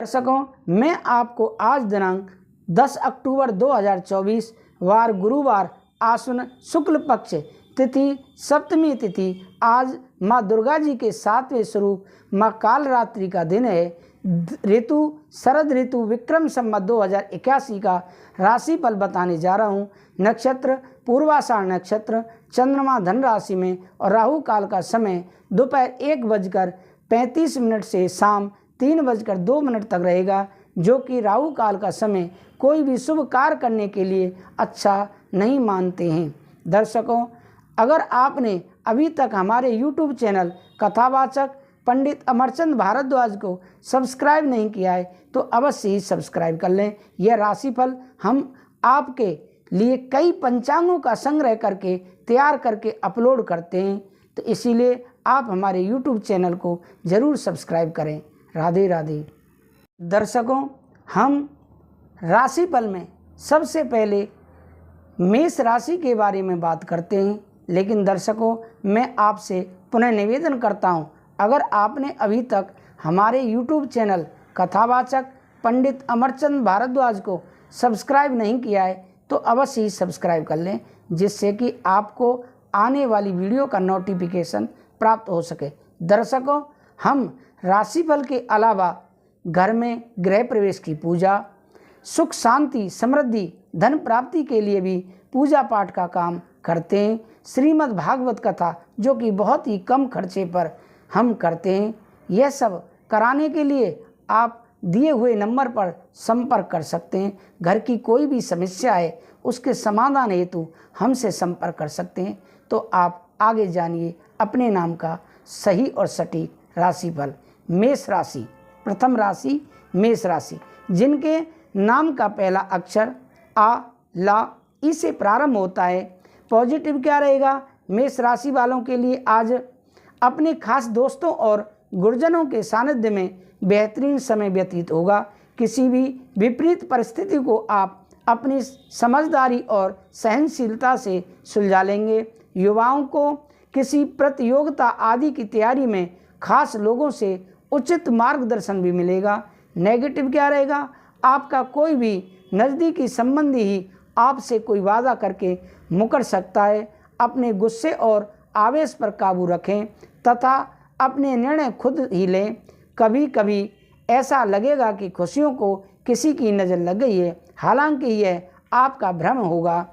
दर्शकों, मैं आपको आज दिनांक 10 अक्टूबर 2024 वार गुरुवार आश्विन शुक्ल पक्ष तिथि सप्तमी तिथि आज माँ दुर्गा जी के 7वें स्वरूप माँ कालरात्रि का दिन है। ऋतु शरद ऋतु विक्रम संवत 2081 का राशिफल बताने जा रहा हूँ। नक्षत्र पूर्वाषाढ़ नक्षत्र, चंद्रमा धन राशि में और राहु काल का समय दोपहर 1:35 से शाम 3:02 तक रहेगा, जो कि राहु काल का समय कोई भी शुभ कार्य करने के लिए अच्छा नहीं मानते हैं। दर्शकों, अगर आपने अभी तक हमारे YouTube चैनल कथावाचक पंडित अमरचंद भारद्वाज को सब्सक्राइब नहीं किया है तो अवश्य ही सब्सक्राइब कर लें। यह राशिफल हम आपके लिए कई पंचांगों का संग्रह करके तैयार करके अपलोड करते हैं, तो इसीलिए आप हमारे YouTube चैनल को ज़रूर सब्सक्राइब करें। राधे राधे। दर्शकों, हम राशिफल में सबसे पहले मेष राशि के बारे में बात करते हैं। लेकिन दर्शकों, मैं आपसे पुनः निवेदन करता हूं, अगर आपने अभी तक हमारे YouTube चैनल कथावाचक पंडित अमरचंद भारद्वाज को सब्सक्राइब नहीं किया है तो अवश्य ही सब्सक्राइब कर लें, जिससे कि आपको आने वाली वीडियो का नोटिफिकेशन प्राप्त हो सके। दर्शकों, हम राशिफल के अलावा घर में गृह प्रवेश की पूजा, सुख शांति समृद्धि धन प्राप्ति के लिए भी पूजा पाठ का काम करते हैं। श्रीमद् भागवत कथा, जो कि बहुत ही कम खर्चे पर हम करते हैं। यह सब कराने के लिए आप दिए हुए नंबर पर संपर्क कर सकते हैं। घर की कोई भी समस्या है उसके समाधान हेतु हमसे संपर्क कर सकते हैं। तो आप आगे जानिए अपने नाम का सही और सटीक राशिफल। मेष राशि, प्रथम राशि मेष राशि, जिनके नाम का पहला अक्षर आ ला ई से प्रारंभ होता है। पॉजिटिव क्या रहेगा? मेष राशि वालों के लिए आज अपने खास दोस्तों और गुरुजनों के सानिध्य में बेहतरीन समय व्यतीत होगा। किसी भी विपरीत परिस्थिति को आप अपनी समझदारी और सहनशीलता से सुलझा लेंगे। युवाओं को किसी प्रतियोगिता आदि की तैयारी में खास लोगों से उचित मार्गदर्शन भी मिलेगा। नेगेटिव क्या रहेगा? आपका कोई भी नज़दीकी संबंधी ही आपसे कोई वादा करके मुकर सकता है। अपने गुस्से और आवेश पर काबू रखें तथा अपने निर्णय खुद ही लें। कभी कभी ऐसा लगेगा कि खुशियों को किसी की नज़र लग गई है, हालांकि यह आपका भ्रम होगा।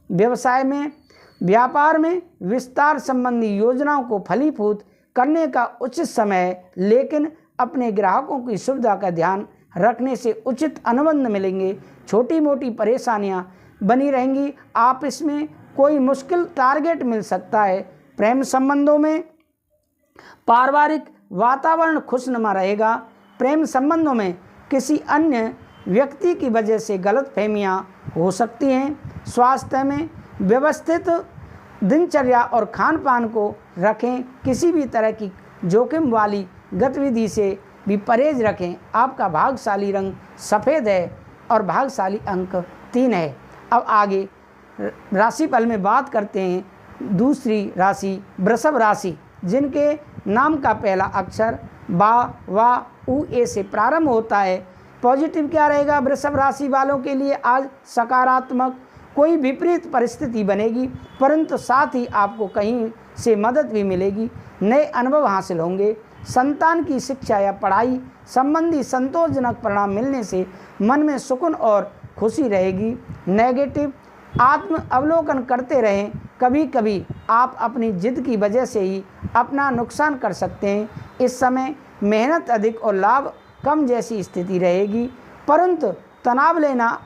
व्यवसाय में व्यापार में विस्तार संबंधी योजनाओं को फलीभूत करने का उचित समय है, लेकिन अपने ग्राहकों की सुविधा का ध्यान रखने से उचित अनुबंध मिलेंगे। छोटी मोटी परेशानियां बनी रहेंगी। आप इसमें कोई मुश्किल टारगेट मिल सकता है। प्रेम संबंधों में पारिवारिक वातावरण खुशनुमा रहेगा। प्रेम संबंधों में किसी अन्य व्यक्ति की वजह से गलतफहमियां हो सकती हैं। स्वास्थ्य में व्यवस्थित दिनचर्या और खान पान को रखें। किसी भी तरह की जोखिम वाली गतिविधि से भी परहेज रखें। आपका भाग्यशाली रंग सफ़ेद है और भाग्यशाली अंक 3 है। अब आगे राशिफल में बात करते हैं दूसरी राशि वृषभ राशि, जिनके नाम का पहला अक्षर बा वा उ ए से प्रारंभ होता है। पॉजिटिव क्या रहेगा? वृषभ राशि वालों के लिए आज सकारात्मक कोई विपरीत परिस्थिति बनेगी, परंतु साथ ही आपको कहीं से मदद भी मिलेगी। नए अनुभव हासिल होंगे। संतान की शिक्षा या पढ़ाई संबंधी संतोषजनक परिणाम मिलने से मन में सुकून और खुशी रहेगी। नेगेटिव, आत्म अवलोकन करते रहें। कभी कभी आप अपनी जिद की वजह से ही अपना नुकसान कर सकते हैं। इस समय मेहनत अधिक और लाभ कम जैसी स्थिति रहेगी, परंतु तनाव लेना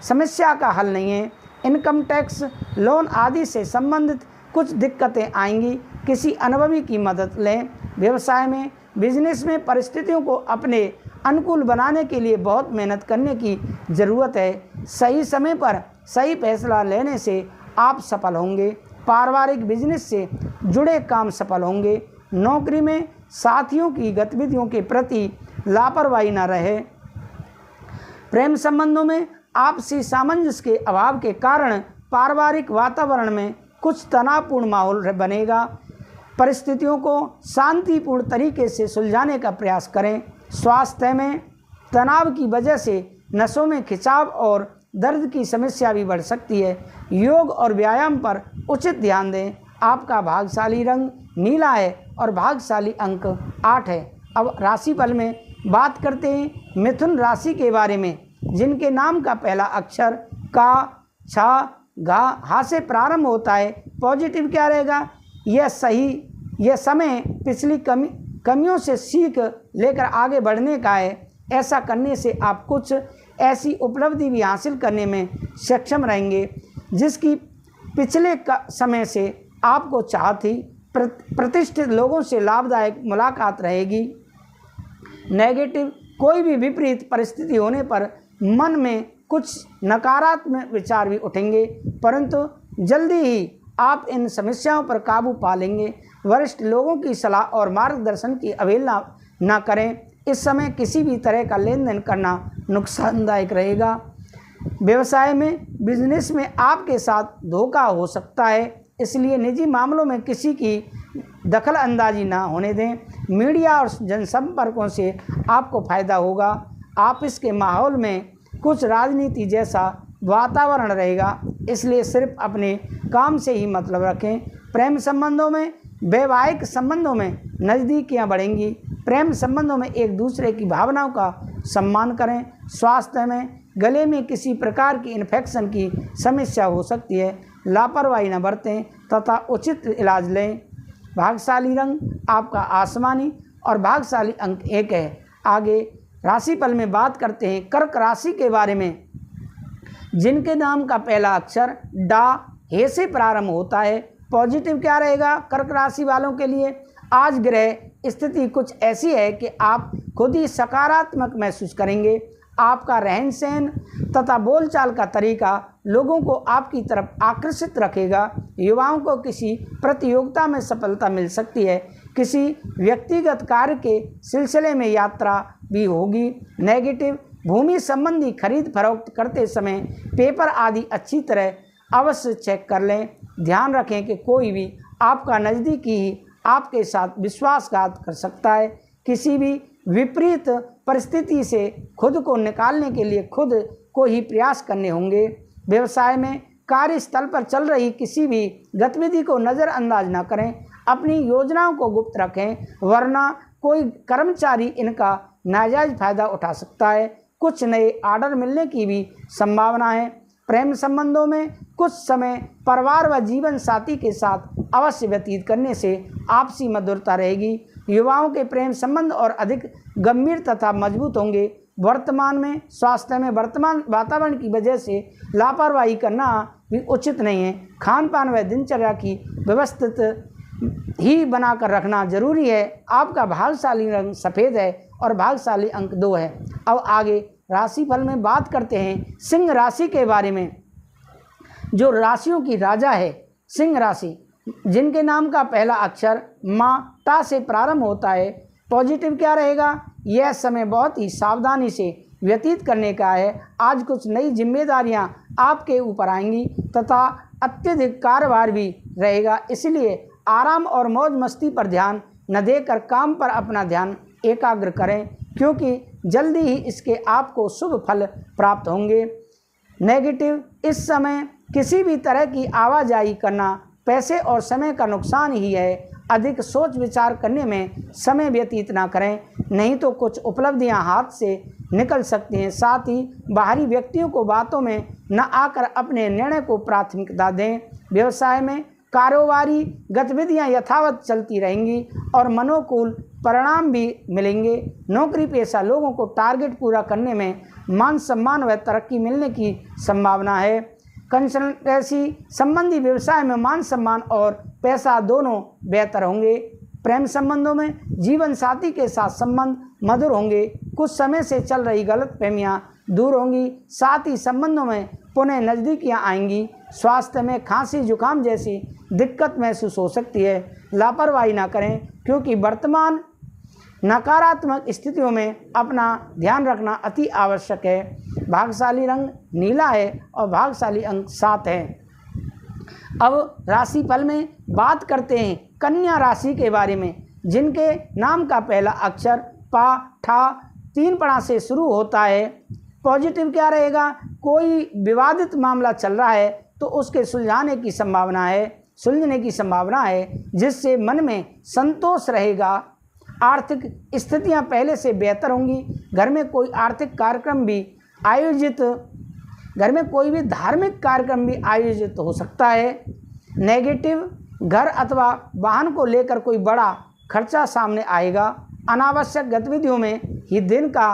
समस्या का हल नहीं है। इनकम टैक्स, लोन आदि से संबंधित कुछ दिक्कतें आएंगी। किसी अनुभवी की मदद लें। व्यवसाय में बिजनेस में परिस्थितियों को अपने अनुकूल बनाने के लिए बहुत मेहनत करने की ज़रूरत है। सही समय पर सही फैसला लेने से आप सफल होंगे। पारिवारिक बिजनेस से जुड़े काम सफल होंगे। नौकरी में साथियों की गतिविधियों के प्रति लापरवाही न रहे। प्रेम संबंधों में आपसी सामंजस्य के अभाव के कारण पारिवारिक वातावरण में कुछ तनावपूर्ण माहौल बनेगा। परिस्थितियों को शांतिपूर्ण तरीके से सुलझाने का प्रयास करें। स्वास्थ्य में तनाव की वजह से नसों में खिंचाव और दर्द की समस्या भी बढ़ सकती है। योग और व्यायाम पर उचित ध्यान दें। आपका भाग्यशाली रंग नीला है और भाग्यशाली अंक 8 है। अब राशिफल में बात करते हैं मिथुन राशि के बारे में, जिनके नाम का पहला अक्षर का, छा, घा, हा से प्रारंभ होता है। पॉजिटिव क्या रहेगा? यह समय पिछली कमियों से सीख लेकर आगे बढ़ने का है। ऐसा करने से आप कुछ ऐसी उपलब्धि भी हासिल करने में सक्षम रहेंगे जिसकी पिछले समय से आपको चाह थी। प्रतिष्ठित लोगों से लाभदायक मुलाकात रहेगी। नेगेटिव, कोई भी विपरीत परिस्थिति होने पर मन में कुछ नकारात्मक विचार भी उठेंगे, परंतु जल्दी ही आप इन समस्याओं पर काबू पा लेंगे। वरिष्ठ लोगों की सलाह और मार्गदर्शन की अवहेलना न करें। इस समय किसी भी तरह का लेन देन करना नुकसानदायक रहेगा। व्यवसाय में, बिजनेस में आपके साथ धोखा हो सकता है, इसलिए निजी मामलों में किसी की दखल अंदाजी ना होने दें। मीडिया और जनसंपर्कों से आपको फ़ायदा होगा। ऑफिस के माहौल में कुछ राजनीति जैसा वातावरण रहेगा, इसलिए सिर्फ अपने काम से ही मतलब रखें। प्रेम संबंधों में, वैवाहिक संबंधों में नज़दीकियाँ बढ़ेंगी। प्रेम संबंधों में एक दूसरे की भावनाओं का सम्मान करें। स्वास्थ्य में, गले में किसी प्रकार की इन्फेक्शन की समस्या हो सकती है, लापरवाही न बरतें तथा उचित इलाज लें। भाग्यशाली रंग आपका आसमानी और भाग्यशाली अंक 1 है। आगे राशिफल में बात करते हैं कर्क राशि के बारे में, जिनके नाम का पहला अक्षर डा, हे से प्रारंभ होता है। पॉजिटिव क्या रहेगा कर्क राशि वालों के लिए? आज ग्रह स्थिति कुछ ऐसी है कि आप खुद ही सकारात्मक महसूस करेंगे। आपका रहन सहन तथा बोलचाल का तरीका लोगों को आपकी तरफ आकर्षित रखेगा। युवाओं को किसी प्रतियोगिता में सफलता मिल सकती है। किसी व्यक्तिगत कार्य के सिलसिले में यात्रा भी होगी। नेगेटिव, भूमि संबंधी खरीद फरोख्त करते समय पेपर आदि अच्छी तरह अवश्य चेक कर लें। ध्यान रखें कि कोई भी आपका नज़दीकी ही आपके साथ विश्वासघात कर सकता है। किसी भी विपरीत परिस्थिति से खुद को निकालने के लिए खुद को ही प्रयास करने होंगे। व्यवसाय में, कार्यस्थल पर चल रही किसी भी गतिविधि को नज़रअंदाज न करें। अपनी योजनाओं को गुप्त रखें, वरना कोई कर्मचारी इनका नाजायज फायदा उठा सकता है। कुछ नए ऑर्डर मिलने की भी संभावना है। प्रेम संबंधों में कुछ समय परिवार व जीवन साथी के साथ अवश्य व्यतीत करने से आपसी मधुरता रहेगी। युवाओं के प्रेम संबंध और अधिक गंभीर तथा मजबूत होंगे। वर्तमान में स्वास्थ्य में वर्तमान वातावरण की वजह से लापरवाही करना भी उचित नहीं है। खान पान व दिनचर्या की व्यवस्थित ही बनाकर रखना जरूरी है। आपका भाग्यशाली रंग सफ़ेद है और भाग्यशाली अंक 2 है। अब आगे राशिफल में बात करते हैं सिंह राशि के बारे में, जो राशियों की राजा है। सिंह राशि, जिनके नाम का पहला अक्षर मा, टा से प्रारंभ होता है। पॉजिटिव क्या रहेगा? यह समय बहुत ही सावधानी से व्यतीत करने का है। आज कुछ नई जिम्मेदारियां आपके ऊपर आएंगी तथा अत्यधिक कार्यभार भी रहेगा, इसलिए आराम और मौज मस्ती पर ध्यान न देकर काम पर अपना ध्यान एकाग्र करें, क्योंकि जल्दी ही इसके आपको शुभ फल प्राप्त होंगे। नेगेटिव, इस समय किसी भी तरह की आवाजाही करना पैसे और समय का नुकसान ही है। अधिक सोच विचार करने में समय व्यतीत ना करें, नहीं तो कुछ उपलब्धियां हाथ से निकल सकती हैं। साथ ही बाहरी व्यक्तियों को बातों में न आकर अपने निर्णय को प्राथमिकता दें। व्यवसाय में कारोबारी गतिविधियां यथावत चलती रहेंगी और मनोकूल परिणाम भी मिलेंगे। नौकरी पेशा लोगों को टारगेट पूरा करने में मान सम्मान व तरक्की मिलने की संभावना है। कंसल्टेंसी संबंधी व्यवसाय में मान सम्मान और पैसा दोनों बेहतर होंगे। प्रेम संबंधों में जीवन साथी के साथ संबंध मधुर होंगे। कुछ समय से चल रही गलतफहमियां दूर होंगी। साथ ही संबंधों में पुनः नज़दीकियां आएंगी। स्वास्थ्य में खांसी जुकाम जैसी दिक्कत महसूस हो सकती है। लापरवाही ना करें, क्योंकि वर्तमान नकारात्मक स्थितियों में अपना ध्यान रखना अति आवश्यक है। भाग्यशाली रंग नीला है और भाग्यशाली अंक 7 है। अब राशिफल में बात करते हैं कन्या राशि के बारे में, जिनके नाम का पहला अक्षर पा, ठा, 3 पड़ा से शुरू होता है। पॉजिटिव क्या रहेगा, कोई विवादित मामला चल रहा है तो उसके सुलझने की संभावना है जिससे मन में संतोष रहेगा। आर्थिक स्थितियां पहले से बेहतर होंगी। घर में कोई धार्मिक कार्यक्रम भी आयोजित हो सकता है। नेगेटिव, घर अथवा वाहन को लेकर कोई बड़ा खर्चा सामने आएगा। अनावश्यक गतिविधियों में ही दिन का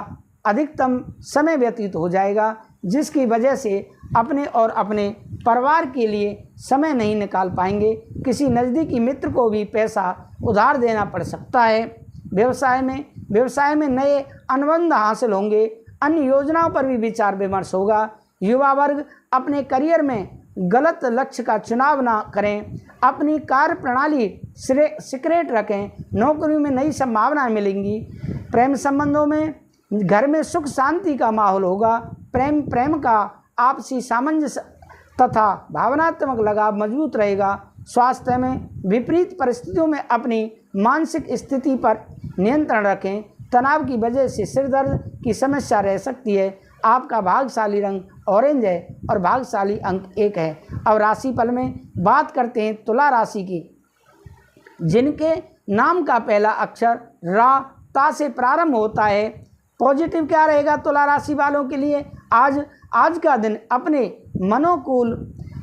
अधिकतम समय व्यतीत हो जाएगा, जिसकी वजह से अपने और अपने परिवार के लिए समय नहीं निकाल पाएंगे। किसी नज़दीकी मित्र को भी पैसा उधार देना पड़ सकता है। व्यवसाय में नए अनुबंध हासिल होंगे। अन्य योजनाओं पर भी विचार विमर्श होगा। युवा वर्ग अपने करियर में गलत लक्ष्य का चुनाव ना करें। अपनी कार्य प्रणाली सीक्रेट रखें। नौकरी में नई संभावनाएं मिलेंगी। प्रेम संबंधों में घर में सुख शांति का माहौल होगा। प्रेम का आपसी सामंजस्य तथा भावनात्मक लगाव मजबूत रहेगा। स्वास्थ्य में विपरीत परिस्थितियों में अपनी मानसिक स्थिति पर नियंत्रण रखें। तनाव की वजह से सिर दर्द की समस्या रह सकती है। आपका भाग्यशाली रंग ऑरेंज है और भाग्यशाली अंक 1 है। अब राशिफल में बात करते हैं तुला राशि की, जिनके नाम का पहला अक्षर रा ता से प्रारंभ होता है। पॉजिटिव क्या रहेगा तुला राशि वालों के लिए, आज का दिन अपने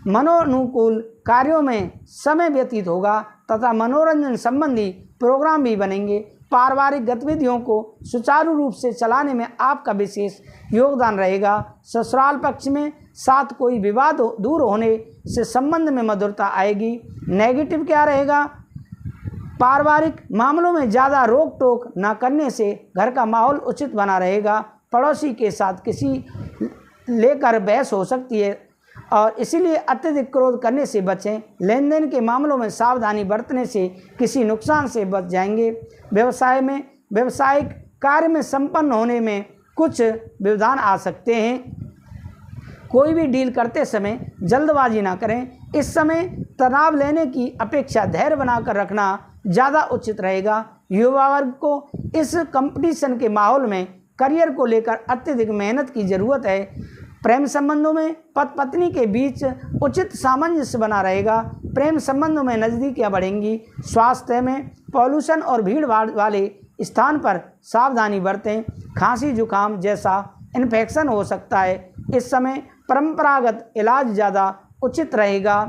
मनोनुकूल कार्यों में समय व्यतीत होगा तथा मनोरंजन संबंधी प्रोग्राम भी बनेंगे। पारिवारिक गतिविधियों को सुचारू रूप से चलाने में आपका विशेष योगदान रहेगा। ससुराल पक्ष में साथ कोई विवाद दूर होने से संबंध में मधुरता आएगी। नेगेटिव क्या रहेगा, पारिवारिक मामलों में ज़्यादा रोक टोक न करने से घर का माहौल उचित बना रहेगा। पड़ोसी के साथ किसी लेकर बहस हो सकती है और इसीलिए अत्यधिक क्रोध करने से बचें। लेन देन के मामलों में सावधानी बरतने से किसी नुकसान से बच जाएंगे। व्यावसायिक कार्य में संपन्न होने में कुछ व्यवधान आ सकते हैं। कोई भी डील करते समय जल्दबाजी ना करें। इस समय तनाव लेने की अपेक्षा धैर्य बनाकर रखना ज़्यादा उचित रहेगा। युवा वर्ग को इस कंपटीशन के माहौल में करियर को लेकर अत्यधिक मेहनत की ज़रूरत है। प्रेम संबंधों में पति पत्नी के बीच उचित सामंजस्य बना रहेगा। प्रेम संबंधों में नज़दीकियाँ बढ़ेंगी। स्वास्थ्य में पॉल्यूशन और भीड़ भाड़ वाले स्थान पर सावधानी बरतें। खांसी जुकाम जैसा इन्फेक्शन हो सकता है। इस समय परंपरागत इलाज ज़्यादा उचित रहेगा।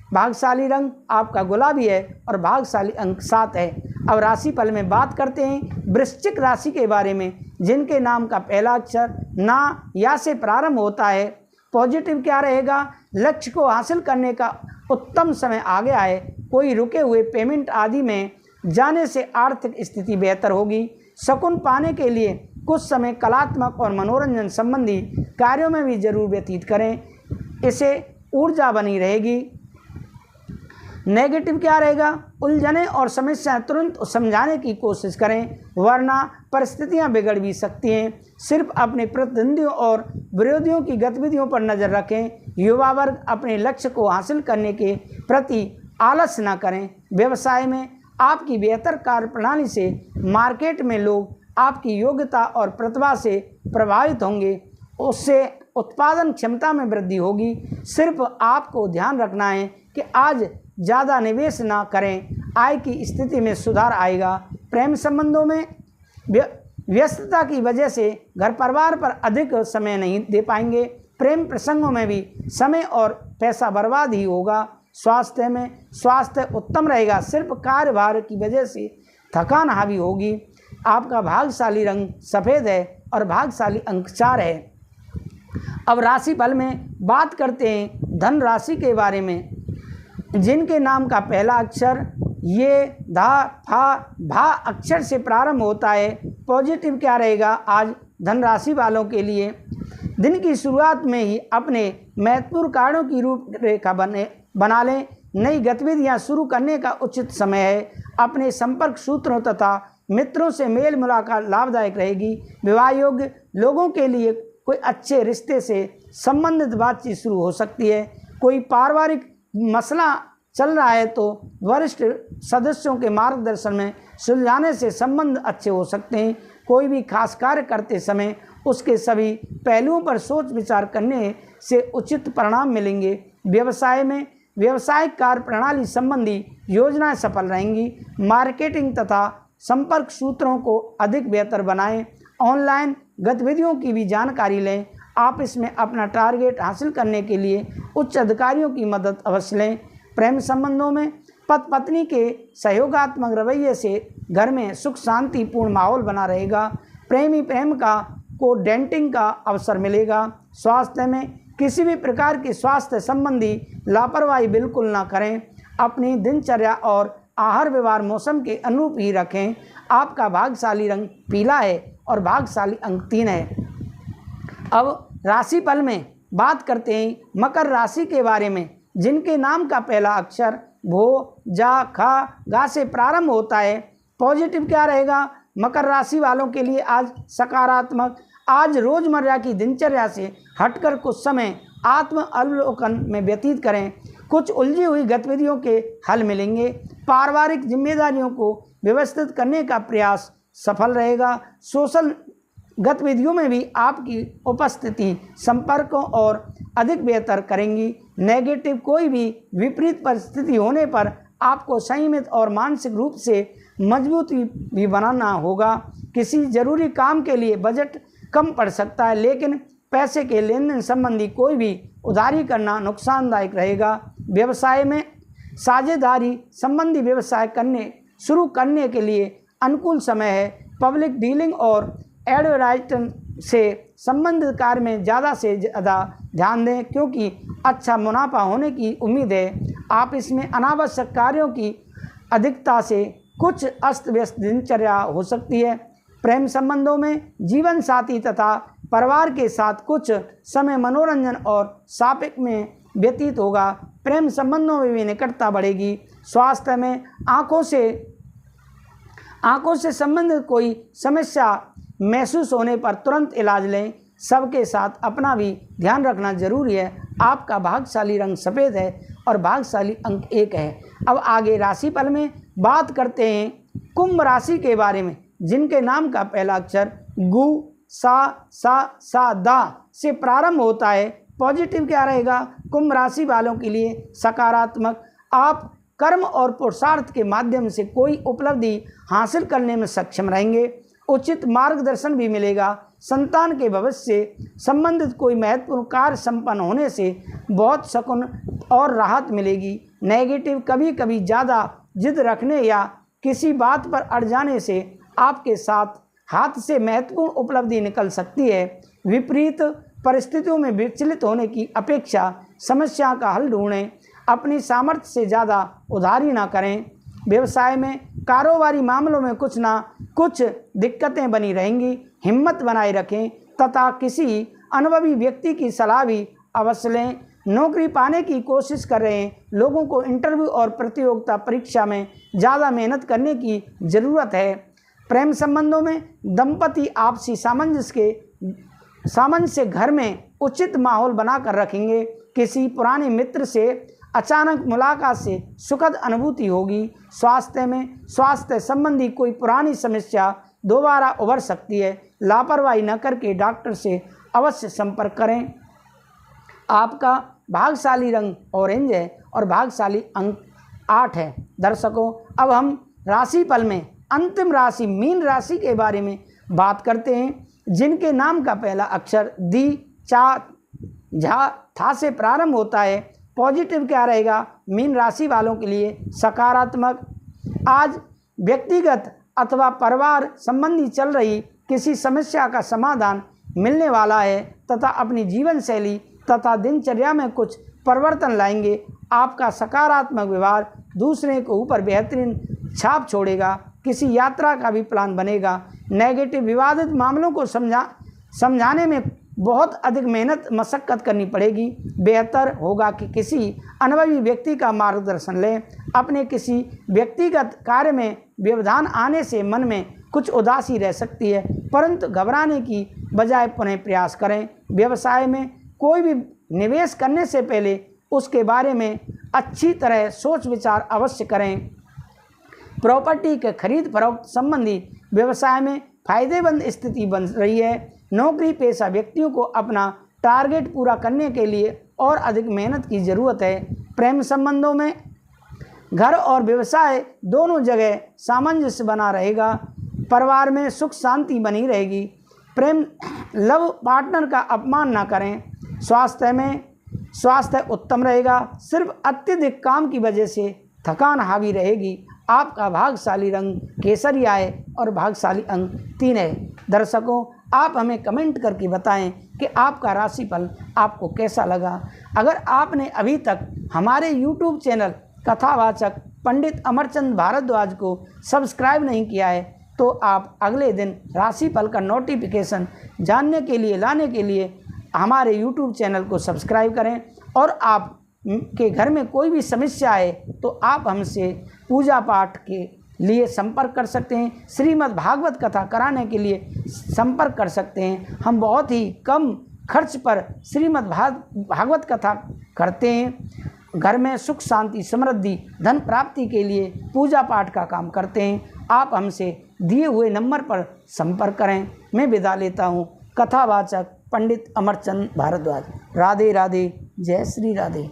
भाग्यशाली रंग आपका गुलाबी है और भाग्यशाली अंक 7 है। अब राशिफल में बात करते हैं वृश्चिक राशि के बारे में, जिनके नाम का पहला अक्षर ना या से प्रारंभ होता है। पॉजिटिव क्या रहेगा, लक्ष्य को हासिल करने का उत्तम समय आ गया है। कोई रुके हुए पेमेंट आदि में जाने से आर्थिक स्थिति बेहतर होगी। शकुन पाने के लिए कुछ समय कलात्मक और मनोरंजन संबंधी कार्यों में भी जरूर व्यतीत करें, इससे ऊर्जा बनी रहेगी। नेगेटिव क्या रहेगा, उलझने और समस्याएं तुरंत समझाने की कोशिश करें, वरना परिस्थितियां बिगड़ भी सकती हैं। सिर्फ अपने प्रतिद्वंदियों और विरोधियों की गतिविधियों पर नज़र रखें। युवा वर्ग अपने लक्ष्य को हासिल करने के प्रति आलस न करें। व्यवसाय में आपकी बेहतर कार्यप्रणाली से मार्केट में लोग आपकी योग्यता और प्रतिभा से प्रभावित होंगे, उससे उत्पादन क्षमता में वृद्धि होगी। सिर्फ आपको ध्यान रखना है कि आज ज़्यादा निवेश ना करें, आय की स्थिति में सुधार आएगा। प्रेम संबंधों में व्यस्तता की वजह से घर परिवार पर अधिक समय नहीं दे पाएंगे। प्रेम प्रसंगों में भी समय और पैसा बर्बाद ही होगा। स्वास्थ्य उत्तम रहेगा, सिर्फ कार्यभार की वजह से थकान हावी होगी। आपका भाग्यशाली रंग सफ़ेद है और भाग्यशाली अंक 4 है। अब राशिफल में बात करते हैं धन राशि के बारे में, जिनके नाम का पहला अक्षर ये धा फा भा अक्षर से प्रारंभ होता है। पॉजिटिव क्या रहेगा, आज धन राशि वालों के लिए दिन की शुरुआत में ही अपने महत्वपूर्ण कार्यों की रूपरेखा बना लें। नई गतिविधियां शुरू करने का उचित समय है। अपने संपर्क सूत्रों तथा मित्रों से मेल मुलाकात लाभदायक रहेगी। विवाह योग्य लोगों के लिए कोई अच्छे रिश्ते से संबंधित बातचीत शुरू हो सकती है। कोई पारिवारिक मसला चल रहा है तो वरिष्ठ सदस्यों के मार्गदर्शन में सुलझाने से संबंध अच्छे हो सकते हैं। कोई भी खास कार्य करते समय उसके सभी पहलुओं पर सोच विचार करने से उचित परिणाम मिलेंगे। व्यवसाय में व्यवसायिक कार्य प्रणाली संबंधी योजनाएं सफल रहेंगी। मार्केटिंग तथा संपर्क सूत्रों को अधिक बेहतर बनाएं। ऑनलाइन गतिविधियों की भी जानकारी लें। आप इसमें अपना टारगेट हासिल करने के लिए उच्च अधिकारियों की मदद अवश्य लें। प्रेम संबंधों में पति पत्नी के सहयोगात्मक रवैये से घर में सुख शांतिपूर्ण माहौल बना रहेगा। प्रेमी प्रेमिका को डेटिंग का अवसर मिलेगा। स्वास्थ्य में किसी भी प्रकार की स्वास्थ्य संबंधी लापरवाही बिल्कुल ना करें। अपनी दिनचर्या और आहार व्यवहार मौसम के अनुरूप ही रखें। आपका भाग्यशाली रंग पीला है और भाग्यशाली अंक 3 है। अब राशिफल में बात करते हैं मकर राशि के बारे में, जिनके नाम का पहला अक्षर भो, जा, खा, गा से प्रारंभ होता है। पॉजिटिव क्या रहेगा? मकर राशि वालों के लिए आज सकारात्मक। आज रोजमर्रा की दिनचर्या से हटकर कुछ समय आत्म अवलोकन में व्यतीत करें। कुछ उलझी हुई गतिविधियों के हल मिलेंगे। पारिवारिक जिम्मेदारियों को व्यवस्थित करने का प्रयास सफल रहेगा। सोशल गतिविधियों में भी आपकी उपस्थिति संपर्कों और अधिक बेहतर करेंगी। नेगेटिव कोई भी विपरीत परिस्थिति होने पर आपको संयमित और मानसिक रूप से मजबूत भी बनाना होगा। किसी जरूरी काम के लिए बजट कम पड़ सकता है, लेकिन पैसे के लेन देन संबंधी कोई भी उधारी करना नुकसानदायक रहेगा। व्यवसाय में साझेदारी संबंधी व्यवसाय शुरू करने के लिए अनुकूल समय है। पब्लिक डीलिंग और एडवर्टाइजमेंट से संबंधित कार्य में ज़्यादा से ज़्यादा ध्यान दें, क्योंकि अच्छा मुनाफा होने की उम्मीद है। आप इसमें अनावश्यक कार्यों की अधिकता से कुछ अस्त व्यस्त दिनचर्या हो सकती है। प्रेम संबंधों में जीवन साथी तथा परिवार के साथ कुछ समय मनोरंजन और शॉपिंग में व्यतीत होगा। प्रेम संबंधों में भी निकटता बढ़ेगी। स्वास्थ्य में आँखों से संबंधित कोई समस्या महसूस होने पर तुरंत इलाज लें। सबके साथ अपना भी ध्यान रखना जरूरी है। आपका भाग्यशाली रंग सफ़ेद है और भाग्यशाली अंक 1 है। अब आगे राशिफल में बात करते हैं कुंभ राशि के बारे में, जिनके नाम का पहला अक्षर गु, सा, दा से प्रारंभ होता है। पॉजिटिव क्या रहेगा? कुंभ राशि वालों के लिए सकारात्मक। आप कर्म और पुरुषार्थ के माध्यम से कोई उपलब्धि हासिल करने में सक्षम रहेंगे। उचित मार्गदर्शन भी मिलेगा। संतान के भविष्य से संबंधित कोई महत्वपूर्ण कार्य संपन्न होने से बहुत सुकून और राहत मिलेगी। नेगेटिव कभी कभी ज़्यादा जिद रखने या किसी बात पर अड़ जाने से आपके साथ हाथ से महत्वपूर्ण उपलब्धि निकल सकती है। विपरीत परिस्थितियों में विचलित होने की अपेक्षा समस्या का हल ढूंढें। अपनी सामर्थ्य से ज़्यादा उधारी ना करें। व्यवसाय में कारोबारी मामलों में कुछ ना कुछ दिक्कतें बनी रहेंगी। हिम्मत बनाए रखें तथा किसी अनुभवी व्यक्ति की सलाह भी अवश्य लें। नौकरी पाने की कोशिश कर रहे हैं लोगों को इंटरव्यू और प्रतियोगिता परीक्षा में ज़्यादा मेहनत करने की ज़रूरत है। प्रेम संबंधों में दंपति आपसी सामंजस्य घर में उचित माहौल बनाकर रखेंगे। किसी पुराने मित्र से अचानक मुलाकात से सुखद अनुभूति होगी। स्वास्थ्य संबंधी कोई पुरानी समस्या दोबारा उभर सकती है। लापरवाही न करके डॉक्टर से अवश्य संपर्क करें। आपका भाग्यशाली रंग ऑरेंज है और भाग्यशाली अंक 8 है। दर्शकों, अब हम राशिफल में अंतिम राशि मीन राशि के बारे में बात करते हैं, जिनके नाम का पहला अक्षर दी, चा, झा, था से प्रारंभ होता है। पॉजिटिव क्या रहेगा? मीन राशि वालों के लिए सकारात्मक। आज व्यक्तिगत अथवा परिवार संबंधी चल रही किसी समस्या का समाधान मिलने वाला है तथा अपनी जीवन शैली तथा दिनचर्या में कुछ परिवर्तन लाएंगे। आपका सकारात्मक व्यवहार दूसरे के ऊपर बेहतरीन छाप छोड़ेगा। किसी यात्रा का भी प्लान बनेगा। नेगेटिव विवादित मामलों को समझाने में बहुत अधिक मेहनत मशक्कत करनी पड़ेगी। बेहतर होगा कि किसी अनुभवी व्यक्ति का मार्गदर्शन लें। अपने किसी व्यक्तिगत कार्य में व्यवधान आने से मन में कुछ उदासी रह सकती है, परंतु घबराने की बजाय पुनः प्रयास करें। व्यवसाय में कोई भी निवेश करने से पहले उसके बारे में अच्छी तरह सोच विचार अवश्य करें। प्रॉपर्टी के खरीद फरोख्त संबंधी व्यवसाय में फायदेमंद स्थिति बन रही है। नौकरी पेशा व्यक्तियों को अपना टारगेट पूरा करने के लिए और अधिक मेहनत की ज़रूरत है। प्रेम संबंधों में घर और व्यवसाय दोनों जगह सामंजस्य बना रहेगा। परिवार में सुख शांति बनी रहेगी। प्रेम लव पार्टनर का अपमान ना करें। स्वास्थ्य उत्तम रहेगा। सिर्फ अत्यधिक काम की वजह से थकान हावी रहेगी। आपका भाग्यशाली रंग केसरिया है और भाग्यशाली अंक 3 है। दर्शकों, आप हमें कमेंट करके बताएं कि आपका राशिफल आपको कैसा लगा। अगर आपने अभी तक हमारे YouTube चैनल कथावाचक पंडित अमरचंद भारद्वाज को सब्सक्राइब नहीं किया है तो आप अगले दिन राशिफल का नोटिफिकेशन जानने के लिए लाने के लिए हमारे YouTube चैनल को सब्सक्राइब करें। और आप के घर में कोई भी समस्या है तो आप हमसे पूजा पाठ के लिए संपर्क कर सकते हैं। श्रीमद् भागवत कथा कराने के लिए संपर्क कर सकते हैं। हम बहुत ही कम खर्च पर श्रीमद् भागवत कथा करते हैं। घर में सुख शांति समृद्धि धन प्राप्ति के लिए पूजा पाठ का काम करते हैं। आप हमसे दिए हुए नंबर पर संपर्क करें। मैं विदा लेता हूँ। कथावाचक पंडित अमरचंद भारद्वाज। राधे राधे। जय श्री राधे।